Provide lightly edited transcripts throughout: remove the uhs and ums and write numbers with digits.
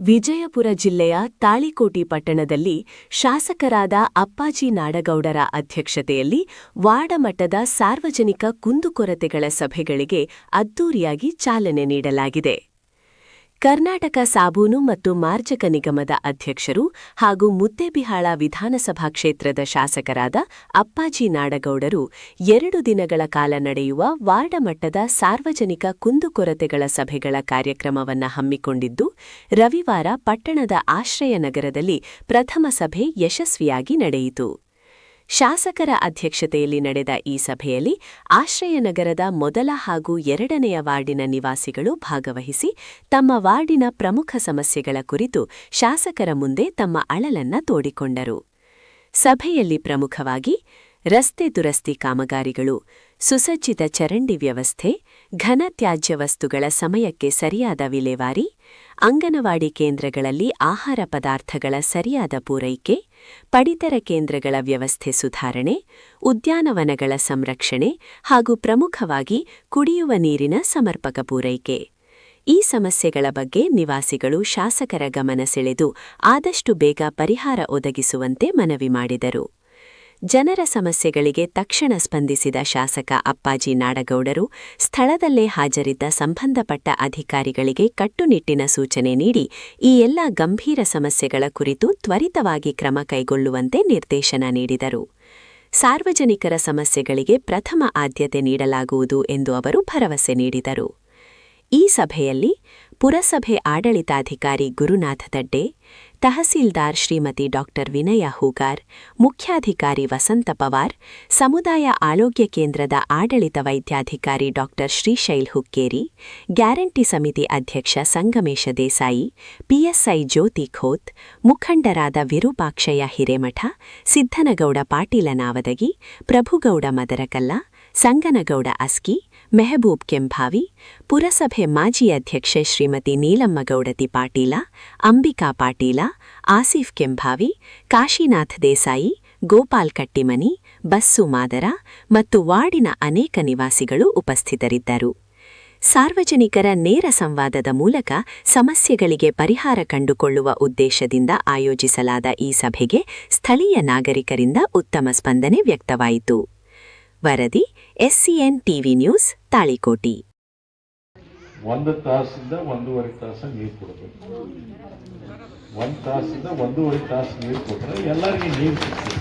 ವಿಜಯಪುರ ಜಿಲ್ಲೆಯ ತಾಳಿಕೋಟಿ ಪಟ್ಟಣದಲ್ಲಿ ಶಾಸಕರಾದ ಅಪ್ಪಾಜಿ ನಾಡಗೌಡರ ಅಧ್ಯಕ್ಷತೆಯಲ್ಲಿ ವಾರ್ಡಮಟ್ಟದ ಸಾರ್ವಜನಿಕ ಕುಂದುಕೊರತೆಗಳ ಸಭೆಗಳಿಗೆ ಅದ್ದೂರಿಯಾಗಿ ಚಾಲನೆ ನೀಡಲಾಗಿದೆ. ಕರ್ನಾಟಕ ಸಾಬೂನು ಮತ್ತು ಮಾರ್ಜಕ ನಿಗಮದ ಅಧ್ಯಕ್ಷರು ಹಾಗೂ ಮುದ್ದೇಬಿಹಾಳ ವಿಧಾನಸಭಾ ಕ್ಷೇತ್ರದ ಶಾಸಕರಾದ ಅಪ್ಪಾಜಿ ನಾಡಗೌಡರು 2 ದಿನಗಳ ಕಾಲ ನಡೆಯುವ ವಾರ್ಡಮಟ್ಟದ ಸಾರ್ವಜನಿಕ ಕುಂದುಕೊರತೆಗಳ ಸಭೆಗಳ ಕಾರ್ಯಕ್ರಮವನ್ನು ಹಮ್ಮಿಕೊಂಡಿದ್ದು, ರವಿವಾರ ಪಟ್ಟಣದ ಆಶ್ರಯ ನಗರದಲ್ಲಿ ಪ್ರಥಮ ಸಭೆ ಯಶಸ್ವಿಯಾಗಿ ನಡೆಯಿತು. ಶಾಸಕರ ಅಧ್ಯಕ್ಷತೆಯಲ್ಲಿ ನಡೆದ ಈ ಸಭೆಯಲ್ಲಿ ಆಶ್ರಯನಗರದ ಮೊದಲ ಹಾಗೂ 2ನೆಯ ವಾರ್ಡಿನ ನಿವಾಸಿಗಳು ಭಾಗವಹಿಸಿ ತಮ್ಮ ವಾರ್ಡಿನ ಪ್ರಮುಖ ಸಮಸ್ಯೆಗಳ ಕುರಿತು ಶಾಸಕರ ಮುಂದೆ ತಮ್ಮ ಅಳಲನ್ನ ತೋಡಿಕೊಂಡರು. ಸಭೆಯಲ್ಲಿ ಪ್ರಮುಖವಾಗಿ ರಸ್ತೆ ದುರಸ್ತಿ ಕಾಮಗಾರಿಗಳು, ಸುಸಜ್ಜಿತ ಚರಂಡಿ ವ್ಯವಸ್ಥೆ, ಘನ ತ್ಯಾಜ್ಯ ವಸ್ತುಗಳ ಸಮಯಕ್ಕೆ ಸರಿಯಾದ ವಿಲೇವಾರಿ, ಅಂಗನವಾಡಿ ಕೇಂದ್ರಗಳಲ್ಲಿ ಆಹಾರ ಪದಾರ್ಥಗಳ ಸರಿಯಾದ ಪೂರೈಕೆ, ಪಡಿತರ ಕೇಂದ್ರಗಳ ವ್ಯವಸ್ಥೆ ಸುಧಾರಣೆ, ಉದ್ಯಾನವನಗಳ ಸಂರಕ್ಷಣೆ ಹಾಗೂ ಪ್ರಮುಖವಾಗಿ ಕುಡಿಯುವ ನೀರಿನ ಸಮರ್ಪಕ ಪೂರೈಕೆ. ಈ ಸಮಸ್ಯೆಗಳ ಬಗ್ಗೆ ನಿವಾಸಿಗಳು ಶಾಸಕರ ಗಮನ ಸೆಳೆದು ಆದಷ್ಟು ಬೇಗ ಪರಿಹಾರ ಒದಗಿಸುವಂತೆ ಮನವಿ ಮಾಡಿದರು. ಜನರ ಸಮಸ್ಯೆಗಳಿಗೆ ತಕ್ಷಣ ಸ್ಪಂದಿಸಿದ ಶಾಸಕ ಅಪ್ಪಾಜಿ ನಾಡಗೌಡರು ಸ್ಥಳದಲ್ಲೇ ಹಾಜರಿದ್ದ ಸಂಬಂಧಪಟ್ಟ ಅಧಿಕಾರಿಗಳಿಗೆ ಕಟ್ಟುನಿಟ್ಟಿನ ಸೂಚನೆ ನೀಡಿ ಈ ಎಲ್ಲ ಗಂಭೀರ ಸಮಸ್ಯೆಗಳ ಕುರಿತು ತ್ವರಿತವಾಗಿ ಕ್ರಮ ಕೈಗೊಳ್ಳುವಂತೆ ನಿರ್ದೇಶನ ನೀಡಿದರು. ಸಾರ್ವಜನಿಕರ ಸಮಸ್ಯೆಗಳಿಗೆ ಪ್ರಥಮ ಆದ್ಯತೆ ನೀಡಲಾಗುವುದು ಎಂದು ಅವರು ಭರವಸೆ ನೀಡಿದರು. ಈ ಸಭೆಯಲ್ಲಿ ಪುರಸಭೆ ಆಡಳಿತಾಧಿಕಾರಿ ಗುರುನಾಥ ದಡ್ಡೆ, ತಹಸೀಲ್ದಾರ್ ಶ್ರೀಮತಿ ಡಾ ವಿನಯ ಹೂಗಾರ್, ಮುಖ್ಯಾಧಿಕಾರಿ ವಸಂತ ಪವಾರ್, ಸಮುದಾಯ ಆರೋಗ್ಯ ಕೇಂದ್ರದ ಆಡಳಿತ ವೈದ್ಯಾಧಿಕಾರಿ ಡಾ ಶ್ರೀಶೈಲ್ ಹುಕ್ಕೇರಿ, ಗ್ಯಾರಂಟಿ ಸಮಿತಿ ಅಧ್ಯಕ್ಷ ಸಂಗಮೇಶ ದೇಸಾಯಿ, ಪಿಎಸ್ಐ ಜ್ಯೋತಿ ಖೋತ್, ಮುಖಂಡರಾದ ವಿರೂಪಾಕ್ಷಯ್ಯ ಹಿರೇಮಠ, ಸಿದ್ದನಗೌಡ ಪಾಟೀಲ ನಾವದಗಿ, ಪ್ರಭುಗೌಡ ಮದರಕಲ್ಲ, ಸಂಗನಗೌಡ ಅಸ್ಕಿ, ಮೆಹಬೂಬ್ ಕೆಂಭಾವಿ, ಪುರಸಭೆ ಮಾಜಿ ಅಧ್ಯಕ್ಷೆ ಶ್ರೀಮತಿ ನೀಲಮ್ಮಗೌಡತಿ ಪಾಟೀಲ, ಅಂಬಿಕಾ ಪಾಟೀಲ, ಆಸಿಫ್ ಕೆಂಭಾವಿ, ಕಾಶಿನಾಥ್ ದೇಸಾಯಿ, ಗೋಪಾಲ್ ಕಟ್ಟಿಮನಿ, ಬಸ್ಸು ಮಾದರ ಮತ್ತು ವಾರ್ಡಿನ ಅನೇಕ ನಿವಾಸಿಗಳು ಉಪಸ್ಥಿತರಿದ್ದರು. ಸಾರ್ವಜನಿಕರ ನೇರ ಸಂವಾದದ ಮೂಲಕ ಸಮಸ್ಯೆಗಳಿಗೆ ಪರಿಹಾರ ಕಂಡುಕೊಳ್ಳುವ ಉದ್ದೇಶದಿಂದ ಆಯೋಜಿಸಲಾದ ಈ ಸಭೆಗೆ ಸ್ಥಳೀಯ ನಾಗರಿಕರಿಂದ ಉತ್ತಮ ಸ್ಪಂದನೆ ವ್ಯಕ್ತವಾಯಿತು. ವರದಿ SCN TV ನ್ಯೂಸ್, ತಾಳಿಕೋಟಿ. 1 ತಾಸಿಂದ 1.5 ತಾಸು ನೀರು ಕೊಡಬೇಕು. 1 ತಾಸಿಂದ 1.5 ತಾಸು ನೀರು ಕೊಟ್ಟರೆ ಎಲ್ಲರಿಗೂ ನೀರು ಸಿಗ್ತದೆ.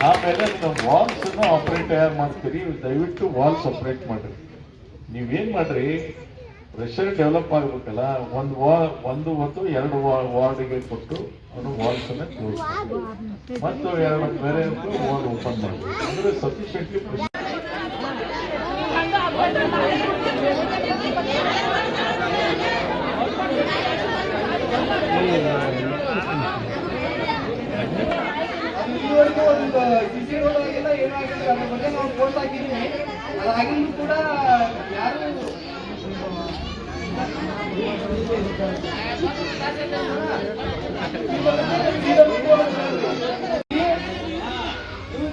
ಆಮೇಲೆ ನಾವು ವಾಲ್ಸನ್ನು ಆಪ್ರೇಟ್ ಯಾರು ಮಾಡ್ತೀರಿ, ದಯವಿಟ್ಟು ವಾಲ್ಸ್ ಆಪ್ರೇಟ್ ಮಾಡಿರಿ. ನೀವೇನು ಮಾಡಿರಿ, ಪ್ರೆಷರ್ ಡೆವಲಪ್ ಆಗಬೇಕಲ್ಲ, ಒಂದು ಹೊತ್ತು 2 ವಾರ್ಡಿಗೆ ಕೊಟ್ಟು ಅವನು ವಾಲ್ಸನ್ನು ಕ್ಲೋಸ್ ಮತ್ತು 2 ಬೇರೆ ವಾರ್ಡ್ ಓಪನ್ ಮಾಡಬೇಕು. ಅಂದರೆ ಸಫಿಷಿಯೆಂಟ್ಲಿ ಪ್ರೆಷರ್. ಕೂಡ ಯಾರು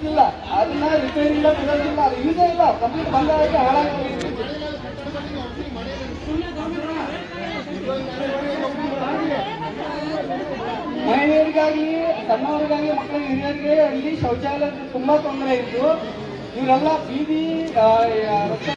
ಇಲ್ಲ, ಅದನ್ನ ರಿಪೇರಿ ಇಲ್ಲ, ಬಿಡೋದಿಲ್ಲ, ಅದು ಯೂಸೇ ಇಲ್ಲ, ಕಂಪ್ಲೀಟ್ ಬಂದ ಹಾಳಾಗಿ ಮಹಿಳೆಯರಿಗಾಗಿ, ಸಣ್ಣವರಿಗಾಗಿ, ಮಕ್ಕಳಿಗೆ, ಹಿರಿಯರಿಗೆ ಅಲ್ಲಿ ಶೌಚಾಲಯದ ತುಂಬಾ ತೊಂದರೆ ಇತ್ತು. ಇವರೆಲ್ಲ ಬೀದಿ